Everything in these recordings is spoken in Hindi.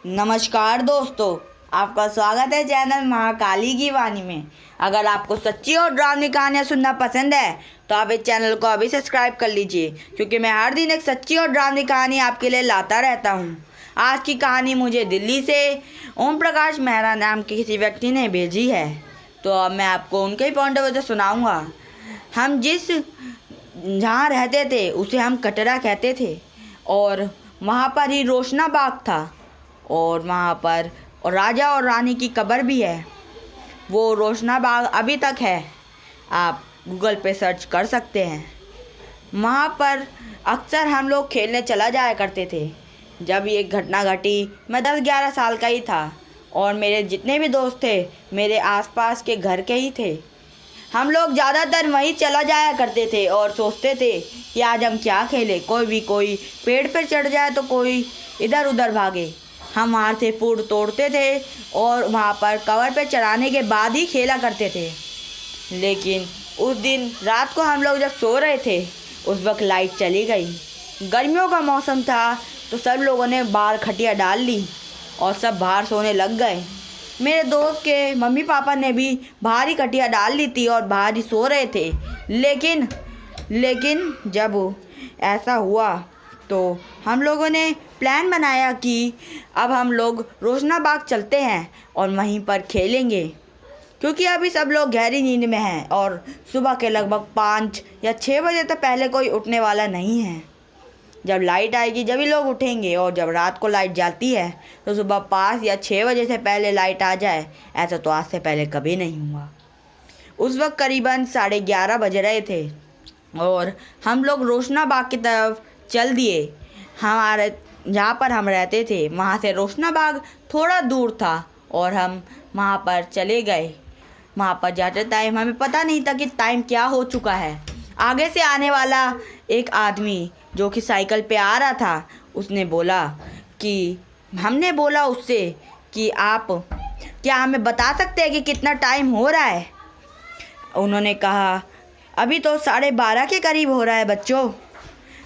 नमस्कार दोस्तों, आपका स्वागत है चैनल महाकाली की वाणी में। अगर आपको सच्ची और डरावनी कहानियाँ सुनना पसंद है तो आप इस चैनल को अभी सब्सक्राइब कर लीजिए, क्योंकि मैं हर दिन एक सच्ची और डरावनी कहानी आपके लिए लाता रहता हूँ। आज की कहानी मुझे दिल्ली से ओम प्रकाश मेहरा नाम के किसी व्यक्ति ने भेजी है, तो अब मैं आपको उनके ही पॉइंट ऑफ व्यू से सुनाऊँगा। हम जहाँ रहते थे उसे हम कटरा कहते थे, और वहाँ पर ही रोशना बाग था, और वहाँ पर राजा और रानी की कब्र भी है। वो रोशना बाग अभी तक है, आप गूगल पे सर्च कर सकते हैं। वहाँ पर अक्सर हम लोग खेलने चला जाया करते थे। जब ये घटना घटी, मैं 10-11 साल का ही था, और मेरे जितने भी दोस्त थे मेरे आसपास के घर के ही थे। हम लोग ज़्यादातर वहीं चला जाया करते थे और सोचते थे कि आज हम क्या खेलें। कोई पेड़ पर चढ़ जाए तो कोई इधर उधर भागे। हम वहाँ से फूड तोड़ते थे और वहाँ पर कवर पे चढ़ाने के बाद ही खेला करते थे। लेकिन उस दिन रात को हम लोग जब सो रहे थे, उस वक्त लाइट चली गई। गर्मियों का मौसम था, तो सब लोगों ने बाहर खटिया डाल ली और सब बाहर सोने लग गए। मेरे दोस्त के मम्मी पापा ने भी बाहर ही खटिया डाल ली थी और बाहर ही सो रहे थे। लेकिन जब ऐसा हुआ तो हम लोगों ने प्लान बनाया कि अब हम लोग रोशना बाग चलते हैं और वहीं पर खेलेंगे, क्योंकि अभी सब लोग गहरी नींद में हैं और सुबह के लगभग 5 या 6 बजे तक पहले कोई उठने वाला नहीं है। जब लाइट आएगी जब ही लोग उठेंगे, और जब रात को लाइट जाती है तो सुबह 5 या 6 बजे से पहले लाइट आ जाए, ऐसा तो आज से पहले कभी नहीं हुआ। उस वक्त करीबन 11:30 बज रहे थे और हम लोग रोशना बाग की तरफ चल दिए। हमारे जहाँ पर हम रहते थे वहाँ से रोशना बाग थोड़ा दूर था और हम वहाँ पर चले गए। वहाँ पर जाते टाइम हमें पता नहीं था कि टाइम क्या हो चुका है। आगे से आने वाला एक आदमी जो कि साइकिल पे आ रहा था, उसने बोला कि हमने बोला उससे कि आप क्या हमें बता सकते हैं कि कितना टाइम हो रहा है। उन्होंने कहा अभी तो 12:30 के करीब हो रहा है बच्चों।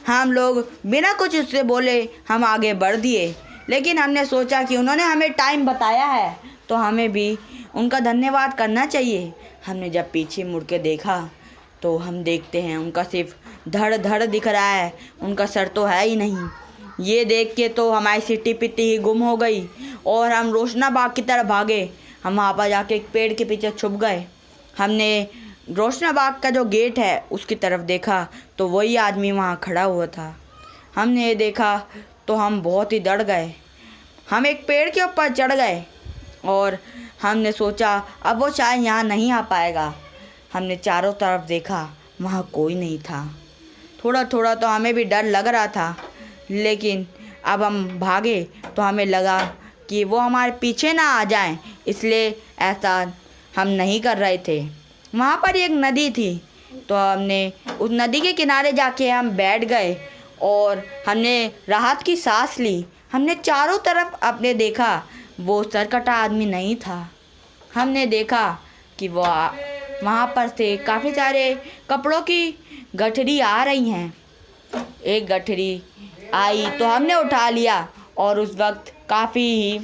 हम लोग बिना कुछ उससे बोले हम आगे बढ़ दिए, लेकिन हमने सोचा कि उन्होंने हमें टाइम बताया है तो हमें भी उनका धन्यवाद करना चाहिए। हमने जब पीछे मुड़ के देखा तो हम देखते हैं उनका सिर्फ धड़ धड़ दिख रहा है, उनका सर तो है ही नहीं। ये देख के तो हमारी सिट्टी पिट्टी ही गुम हो गई और हम रोशना बाग की तरफ भागे। हम वहाँ पर जाके एक पेड़ के पीछे छुप गए। हमने रोशना बाग का जो गेट है उसकी तरफ देखा तो वही आदमी वहाँ खड़ा हुआ था। हमने ये देखा तो हम बहुत ही डर गए। हम एक पेड़ के ऊपर चढ़ गए और हमने सोचा अब वो शायद यहाँ नहीं आ पाएगा। हमने चारों तरफ देखा, वहाँ कोई नहीं था। थोड़ा थोड़ा तो हमें भी डर लग रहा था, लेकिन अब हम भागे तो हमें लगा कि वो हमारे पीछे ना आ जाएं, इसलिए ऐसा हम नहीं कर रहे थे। वहाँ पर एक नदी थी, तो हमने उस नदी के किनारे जाके हम बैठ गए और हमने राहत की सांस ली। हमने चारों तरफ अपने देखा, वो सरकटा आदमी नहीं था। हमने देखा कि वो वहाँ पर से काफ़ी सारे कपड़ों की गठरी आ रही हैं। एक गठरी आई तो हमने उठा लिया, और उस वक्त काफ़ी ही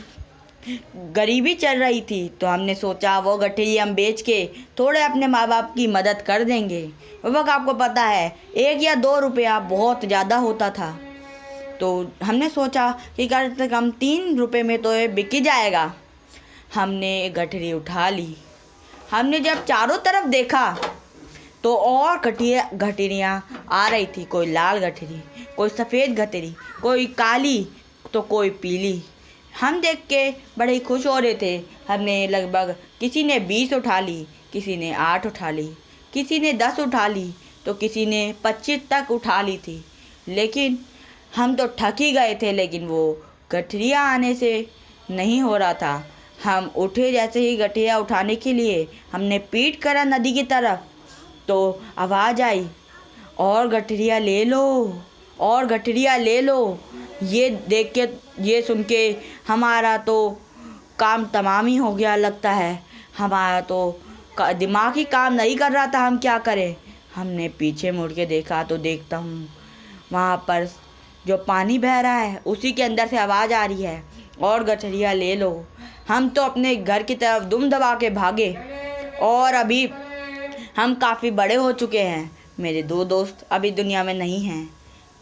गरीबी चल रही थी, तो हमने सोचा वो गठरी हम बेच के थोड़े अपने माँ बाप की मदद कर देंगे। उस वक्त आपको पता है 1 या 2 रुपया बहुत ज़्यादा होता था, तो हमने सोचा कि कम से कम 3 रुपये में तो ये बिक ही जाएगा। हमने गठरी उठा ली। हमने जब चारों तरफ देखा तो और गठरियाँ आ रही थी। कोई लाल गठरी, कोई सफ़ेद गठरी, कोई काली तो कोई पीली। हम देख के बड़े ही खुश हो रहे थे। हमने लगभग किसी ने 20 उठा ली, किसी ने 8 उठा ली, किसी ने 10 उठा ली, तो किसी ने 25 तक उठा ली थी। लेकिन हम तो थक ही गए थे, लेकिन वो गठरियाँ आने से नहीं हो रहा था। हम उठे, जैसे ही गठरियाँ उठाने के लिए हमने पीठ करा नदी की तरफ, तो आवाज़ आई और गठरियाँ ले लो, और गठरियाँ ले लो। ये देख के, ये सुन के हमारा तो काम तमाम ही हो गया लगता है। हमारा तो दिमाग ही काम नहीं कर रहा था, हम क्या करें। हमने पीछे मुड़ के देखा तो देखता हूँ वहाँ पर जो पानी बह रहा है उसी के अंदर से आवाज़ आ रही है और गठरिया ले लो। हम तो अपने घर की तरफ दुम दबा के भागे और अभी हम काफ़ी बड़े हो चुके हैं। मेरे 2 दोस्त अभी दुनिया में नहीं हैं।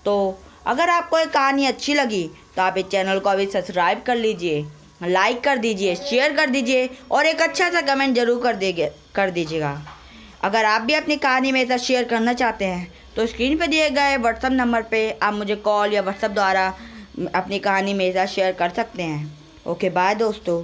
तो अगर आपको ये कहानी अच्छी लगी तो आप इस चैनल को अभी सब्सक्राइब कर लीजिए, लाइक कर दीजिए, शेयर कर दीजिए और एक अच्छा सा कमेंट ज़रूर कर दीजिएगा। अगर आप भी अपनी कहानी मेरे साथ शेयर करना चाहते हैं तो स्क्रीन पर दिए गए व्हाट्सएप नंबर पे आप मुझे कॉल या व्हाट्सएप द्वारा अपनी कहानी मेरे साथ शेयर कर सकते हैं। ओके बाय दोस्तों।